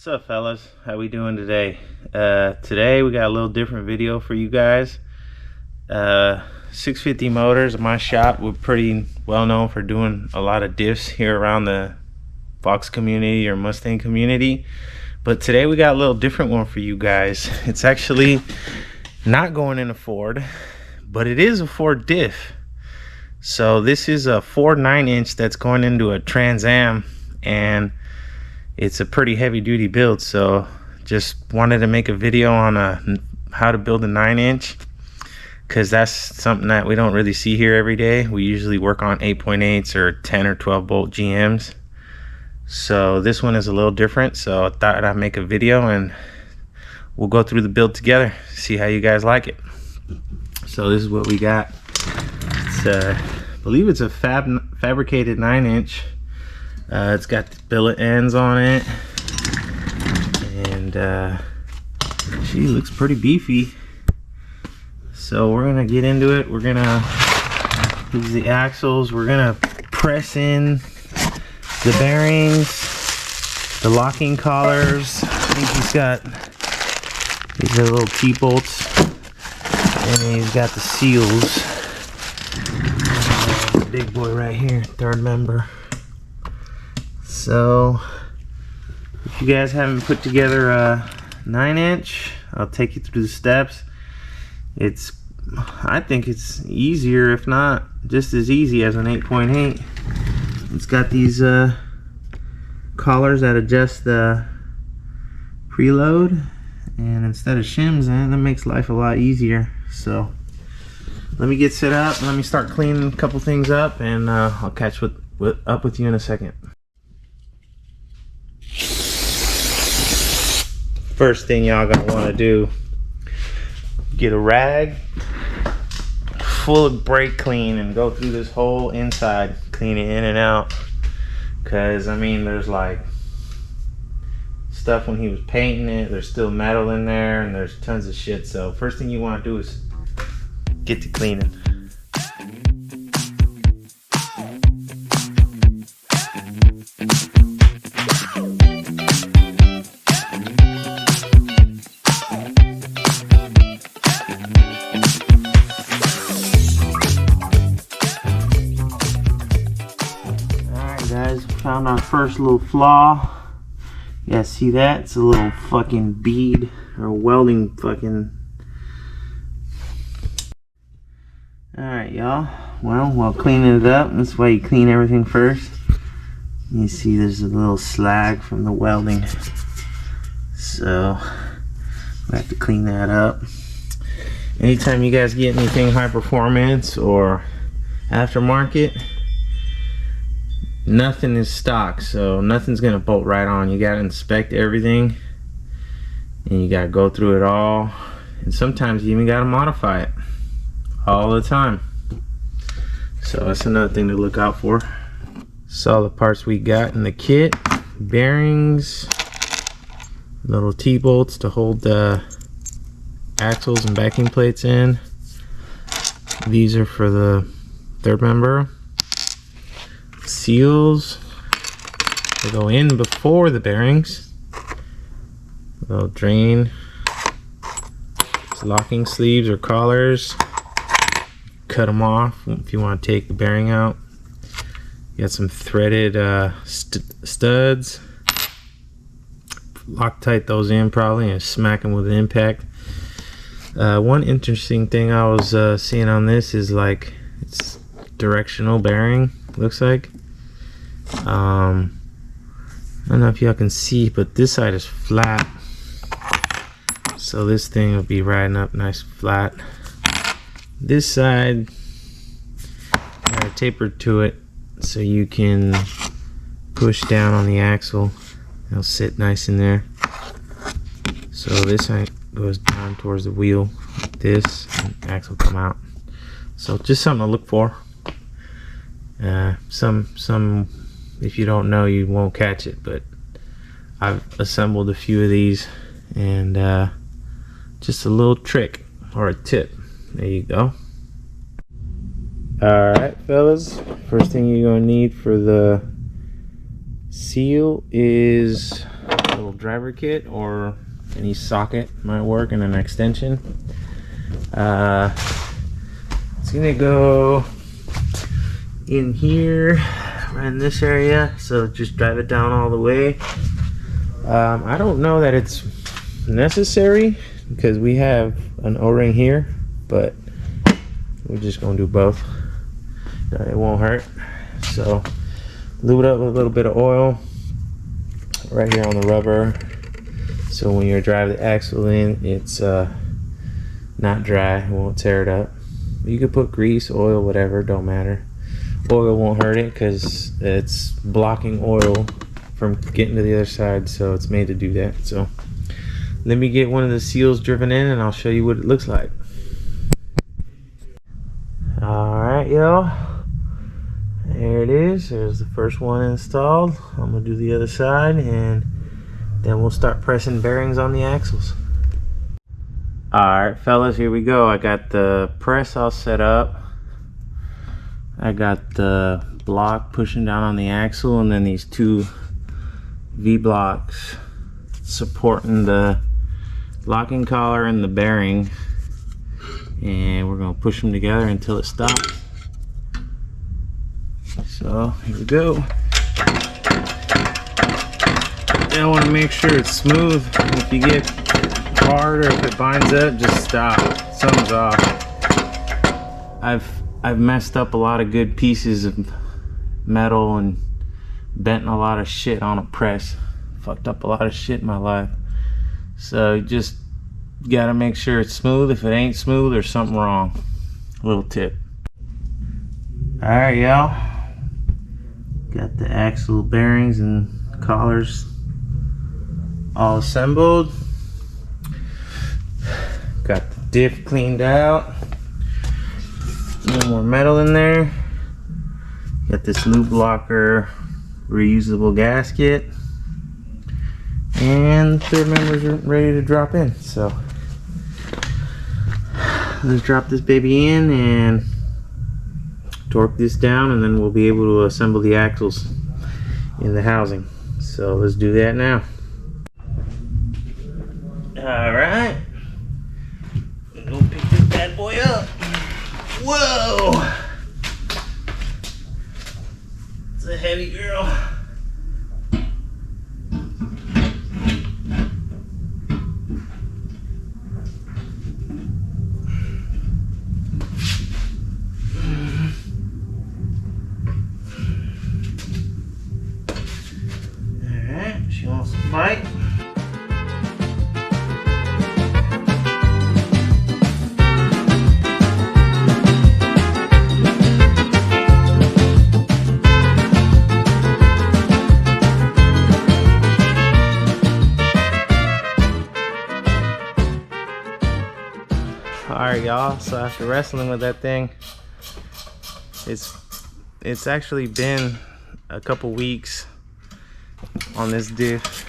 What's up, fellas? How we doing today? Today we got a little different video for you guys. 650 Motors, my shop, we're pretty well known for doing a lot of diffs here around the Fox community or Mustang community. But today we got a little different one for you guys. It's actually not going in a Ford, but it is a Ford diff. So this is a Ford 9-inch that's going into a Trans Am, and it's a pretty heavy duty build. So just wanted to make a video on how to build a 9-inch, because that's something that we don't really see here every day. We usually work on 8.8s or 10 or 12 bolt GMs. So this one is a little different, so I thought I'd make a video and we'll go through the build together, see how you guys like it. So this is what we got. It's I believe it's a fabricated 9-inch. It's got the billet ends on it, and she looks pretty beefy. So we're gonna get into it. We're gonna use the axles. We're gonna press in the bearings, the locking collars. I think he's got these are little T-bolts, and he's got the seals. The big boy right here, third member. So if you guys haven't put together a 9-inch, I'll take you through the steps. I think it's easier, if not just as easy as an 8.8. It's got these collars that adjust the preload, and instead of shims, that makes life a lot easier. So let me get set up, let me start cleaning a couple things up, and I'll catch up with you in a second. First thing y'all gonna want to do, get a rag full of brake clean and go through this whole inside, clean it in and out, because I mean there's like stuff when he was painting it, there's still metal in there, and there's tons of shit. So first thing you want to do is get to cleaning. Guys, found our first little flaw. You guys see that? It's a little fucking bead or welding fucking. Alright, y'all. Well, while cleaning it up, that's why you clean everything first. You see there's a little slag from the welding. So we have to clean that up. Anytime you guys get anything high performance or aftermarket, nothing is stock, so nothing's gonna bolt right on. You gotta inspect everything, and you gotta go through it all, and sometimes you even gotta modify it all the time. So that's another thing to look out for. So all the parts we got in the kit: bearings, little T-bolts to hold the axles and backing plates in. These are for the third member. Seals to go in before the bearings. Little drain. It's locking sleeves or collars. Cut them off if you want to take the bearing out. You got some threaded studs. Loctite those in probably and smack them with an impact. One interesting thing I was seeing on this is like it's directional bearing, looks like. I don't know if y'all can see, but this side is flat, so this thing will be riding up nice flat. This side got a taper to it, so you can push down on the axle. It'll sit nice in there. So this side goes down towards the wheel like this, and the axle come out. So just something to look for. Some if you don't know, you won't catch it, but I've assembled a few of these, and just a little trick or a tip. There you go. Alright, fellas, first thing you're gonna need for the seal is little driver kit, or any socket might work, and an extension. It's gonna go in here, right in this area, so just drive it down all the way. I don't know that it's necessary because we have an O-ring here, but we're just gonna do both. It won't hurt. So lube it up with a little bit of oil right here on the rubber, so when you drive the axle in, it's not dry, it won't tear it up. You could put grease, oil, whatever, don't matter. Oil won't hurt it because it's blocking oil from getting to the other side, so it's made to do that. So let me get one of the seals driven in and I'll show you what it looks like. Alright, y'all, there it is. There's the first one installed. I'm gonna do the other side and then we'll start pressing bearings on the axles. Alright fellas, here we go. I got the press all set up. I got the block pushing down on the axle, and then these two V-blocks supporting the locking collar and the bearing, and we're going to push them together until it stops. So here we go. I want to make sure it's smooth. If you get hard or if it binds up, just stop. Something's off. I've messed up a lot of good pieces of metal and bent a lot of shit on a press. Fucked up a lot of shit in my life. So you just gotta make sure it's smooth. If it ain't smooth, there's something wrong. Little tip. Alright, y'all. Got the axle bearings and collars all assembled. Got the diff cleaned out. No more metal in there. Got this loop blocker reusable gasket, and third members are ready to drop in. So let's drop this baby in and torque this down, and then we'll be able to assemble the axles in the housing. So let's do that now. All right, go pick this bad boy up. Whoa! It's a heavy girl. Alright, she wants to fight. Alright y'all, so after wrestling with that thing, it's actually been a couple weeks on this diff.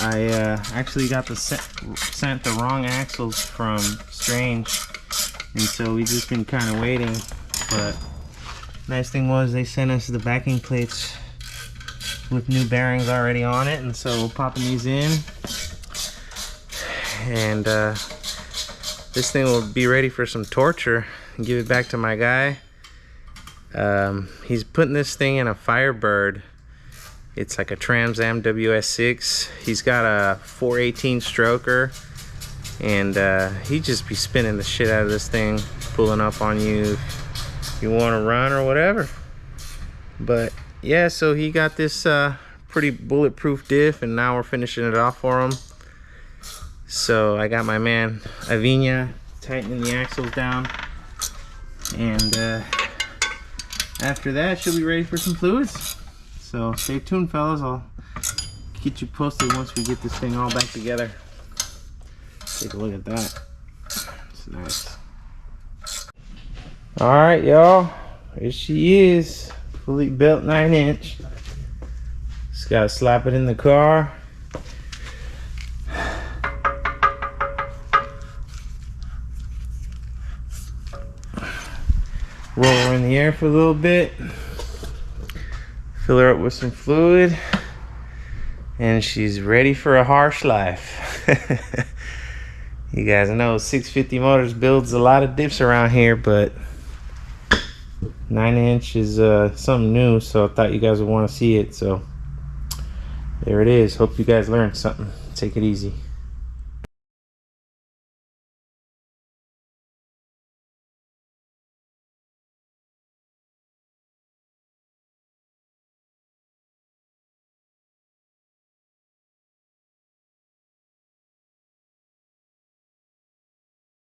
I actually got sent the wrong axles from Strange, and so we've just been kind of waiting. But nice thing was they sent us the backing plates with new bearings already on it, and so we're popping these in, and this thing will be ready for some torture and give it back to my guy. He's putting this thing in a Firebird. It's like a Trans Am WS6. He's got a 418 stroker, and he just be spinning the shit out of this thing, pulling up on you if you want to run or whatever. But yeah, so he got this pretty bulletproof diff, and now we're finishing it off for him. So I got my man Avinia tightening the axles down, and after that she'll be ready for some fluids. So stay tuned fellas, I'll keep you posted once we get this thing all back together. Take a look at that. It's nice. Alright y'all, here she is, fully built 9-inch. Just gotta slap it in the car. Roll her in the air for a little bit, fill her up with some fluid, and she's ready for a harsh life. You guys know 650 Motors builds a lot of dips around here, but 9-inch is something new, so I thought you guys would want to see it. So there it is. Hope you guys learned something. Take it easy.